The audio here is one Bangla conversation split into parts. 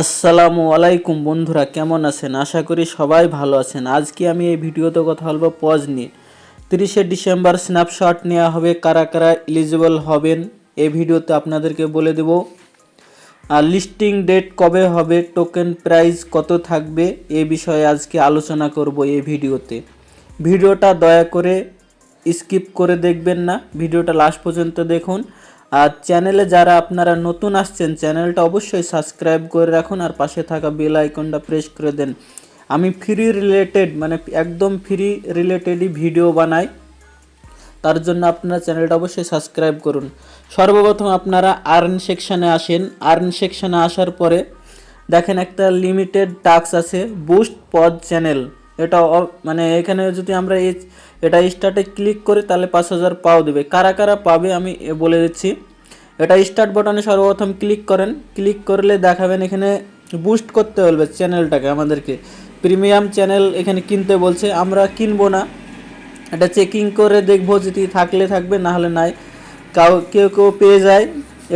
আসসালামু আলাইকুম বন্ধুরা, কেমন আছেন? আশা করি সবাই ভালো আছেন। আজকে আমি এই ভিডিওতে কথা বলবো পজ নিয়ে। 30শে ডিসেম্বর স্ন্যাপশট নেওয়া হবে, কারা কারা এলিজিবল হবেন এই ভিডিওতে আপনাদেরকে বলে দেব। আর লিস্টিং ডেট কবে হবে, টোকেন প্রাইস কত থাকবে, এই বিষয়ে আজকে আলোচনা করব এই ভিডিওতে। ভিডিওটা দয়া করে স্কিপ করে দেখবেন না, ভিডিওটা লাস্ট পর্যন্ত দেখুন। আর চ্যানেলে যারা আপনারা নতুন আসছেন, চ্যানেলটা অবশ্যই সাবস্ক্রাইব করে রাখুন আর পাশে থাকা বেল আইকনটা প্রেস করে দেন। আমি ফ্রি রিলেটেড একদম ফ্রি রিলেটেডই ভিডিও বানাই, তার জন্য আপনারা চ্যানেলটা অবশ্যই সাবস্ক্রাইব করুন। সর্বপ্রথম আপনারা আর্ন সেকশানে আসেন। আর্ন সেকশানে আসার পরে দেখেন একটা লিমিটেড টাস্ক আছে, বুস্ট পজ চ্যানেল। এটা এখানে যদি আমরা এটা স্টার্টে ক্লিক করি তাহলে 5000 পাও দেবে। কারা কারা পাবে আমি বলে দিচ্ছি। এটা স্টার্ট বাটনে সর্বপ্রথম ক্লিক করেন। ক্লিক করলে দেখাবেন এখানে বুস্ট করতে বলবে চ্যানেলটাকে, আমাদেরকে প্রিমিয়াম চ্যানেল এখানে কিনতে বলছে। আমরা কিনবো না, এটা চেকিং করে দেখবো, যদি থাকলে থাকবে, না হলে নাই। কেউ কেউ পেয়ে যায়,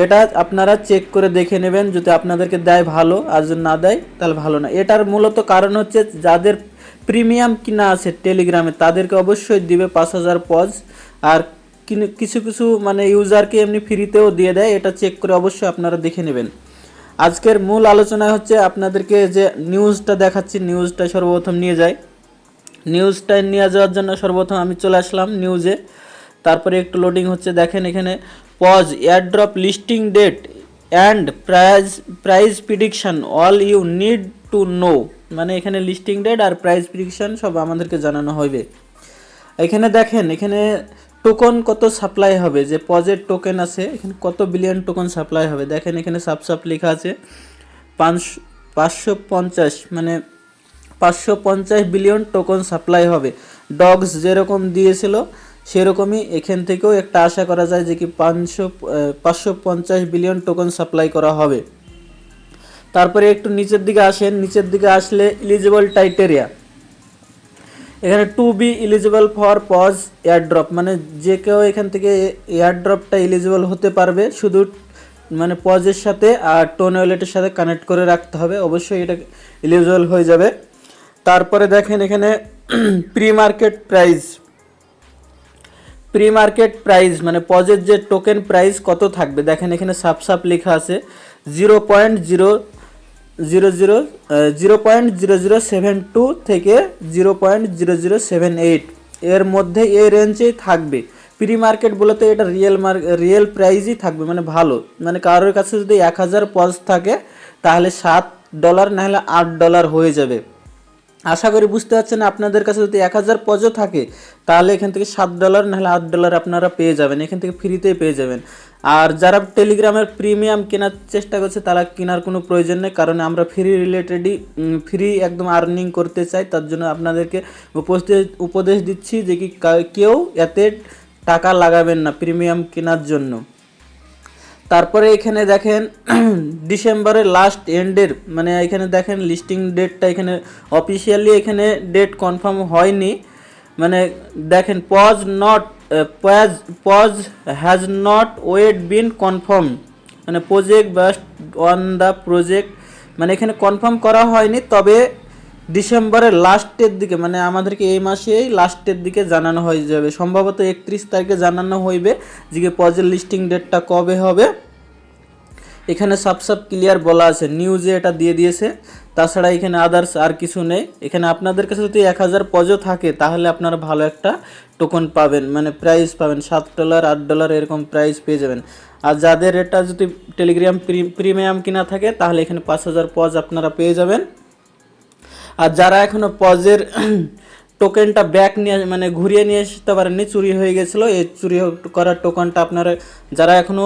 এটা আপনারা চেক করে দেখে নেবেন। যদি আপনাদেরকে দেয় ভালো, আর যদি না দেয় তাহলে ভালো না। এটার মূলত কারণ হচ্ছে যাদের প্রিমিয়াম কিনা আছে টেলিগ্রামে তাদেরকে অবশ্যই দিবে 5000 পজ, আর কিছু কিছু ইউজারকে এমনি ফ্রিতেও দিয়ে দেয়। এটা চেক করে অবশ্যই আপনারা দেখে নেবেন। আজকের মূল আলোচনা হচ্ছে আপনাদেরকে যে নিউজটা দেখাচ্ছি, নিউজটা সর্বপ্রথম নিয়ে যায়। নিউজটা নিয়ে যাওয়ার জন্য সর্বপ্রথম আমি চলে আসলাম নিউজে। তারপরে একটু লোডিং হচ্ছে, দেখেন এখানে Paws airdrop listing date and price prediction all you need to know. এখানে লিস্টিং ডেট আর প্রাইস প্রিডিকশন সব আমাদেরকে জানানো হবে। এখানে দেখেন এখানে টোকন কত সাপ্লাই হবে, যে পজের টোকেন আছে এখানে কত বিলিয়ন টোকন সাপ্লাই হবে। দেখেন এখানে সাপ লেখা আছে 550 550 বিলিয়ন টোকন সাপ্লাই হবে। ডগস যেরকম দিয়েছিল সেরকমই এখান থেকেও একটা আশা করা যায় যে কি 550 বিলিয়ন টোকন সাপ্লাই করা হবে। তারপরে একটু নিচের দিকে আসেন। নিচের দিকে আসলে এলিজিবল টাইটেরিয়া, এখানে to be eligible for Paws airdrop, যে কেউ এখান থেকে এয়ারড্রপটা এলিজিবল হতে পারবে, শুধু পজের সাথে আর টোন ওয়ালেটের সাথে কানেক্ট করে রাখতে হবে, অবশ্যই এটা এলিজিবল হয়ে যাবে। তারপরে দেখেন এখানে প্রি মার্কেট প্রাইস পজের যে টোকেন প্রাইস কত থাকবে, দেখেন এখানে সাপ লেখা আছে 0.0072 থেকে 0.0078 এর মধ্যে, এই রেঞ্জেই থাকবে। প্রি মার্কেট বলতে এটা রিয়েল প্রাইসই থাকবে, ভালো। কারোর কাছে যদি 1000 পজ থাকে তাহলে $7 না হলে $8 হয়ে যাবে। আশা করি বুঝতে পারছেন। আপনাদের কাছে যদি 1000 পজও থাকে তাহলে এখান থেকে $7 না হলে $8 আপনারা পেয়ে যাবেন, এখান থেকে ফ্রিতেই পেয়ে যাবেন। আর যারা টেলিগ্রামের প্রিমিয়াম কেনার চেষ্টা করছে তারা কেনার কোনো প্রয়োজন নেই, কারণ আমরা ফ্রি একদম আর্নিং করতে চাই। তার জন্য আপনাদেরকে উপদেশ দিচ্ছি যে কি কেউ এতে টাকা লাগাবেন না প্রিমিয়াম কেনার জন্য। তারপরে এখানে দেখেন ডিসেম্বরের লাস্ট এন্ডের এখানে দেখেন লিস্টিং ডেটটা, এখানে অফিসিয়ালি এখানে ডেট কনফার্ম হয়নি। দেখেন Paws has not yet been confirmed, project based on the project, এখানে কনফার্ম করা হয়নি। তবে ডিসেম্বরের লাস্টের দিকে আমাদেরকে এই মাসেই লাস্টের দিকে জানানো হয়ে যাবে, সম্ভবত 31 তারিখে জানানো হইবে যে পজের লিস্টিং ডেটটা কবে হবে। এখানে সব ক্লিয়ার বলা আছে, নিউজে এটা দিয়ে দিয়েছে। তাছাড়া এখানে আদার্স আর কিছু নেই। এখানে আপনাদের কাছে যদি 1000 পজও থাকে তাহলে আপনারা ভালো একটা টোকন পাবেন, প্রাইস পাবেন $7 $8 এরকম প্রাইস পেয়ে যাবেন। আর যাদের এটা যদি টেলিগ্রাম প্রিমিয়াম কিনা থাকে তাহলে এখানে 5000 পজ আপনারা পেয়ে যাবেন। আর যারা এখনও পজের টোকেনটা ব্যাক নিয়ে ঘুরিয়ে নিয়ে আসতে পারেননি, চুরি হয়ে গেছিলো, এই চুরি করার টোকেনটা আপনারা যারা এখনও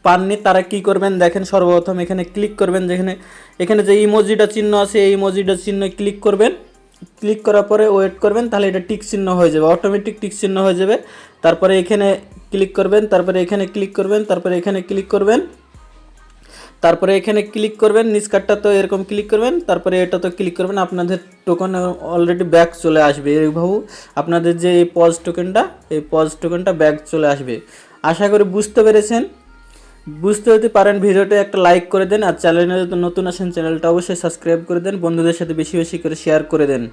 পাননি তারা কি করবেন, দেখেন সর্বপ্রথম এখানে ক্লিক করবেন। এখানে যে ইমোজিটা চিহ্ন আছে এই ইমোজিটা চিহ্ন ক্লিক করবেন। ক্লিক করার পরে ওয়েট করবেন, তাহলে এটা টিক চিহ্ন হয়ে যাবে, অটোমেটিক টিক চিহ্ন হয়ে যাবে। তারপরে এখানে ক্লিক করবেন, তারপরে এখানে ক্লিক করবেন, তারপরে এখানে ক্লিক করবেন, তারপরে এখানে ক্লিক করবেন। নিচ কার্ডটা তো এরকম ক্লিক করবেন, তারপরে এটা তো ক্লিক করবেন। আপনাদের টোকেন অলরেডি ব্যাক চলে আসবে। এইভাবে আপনাদের যে এই পজ টোকেনটা ব্যাক চলে আসবে। আশা করি বুঝতে পেরেছেন। বুঝতে হতে পারেন ভিডিওটা একটা লাইক করে দেন, আর চ্যানেলে যদি নতুন আসেন চ্যানেলটা অবশ্যই সাবস্ক্রাইব করে দেন, বন্ধুদের সাথে বেশি বেশি করে শেয়ার করে দেন।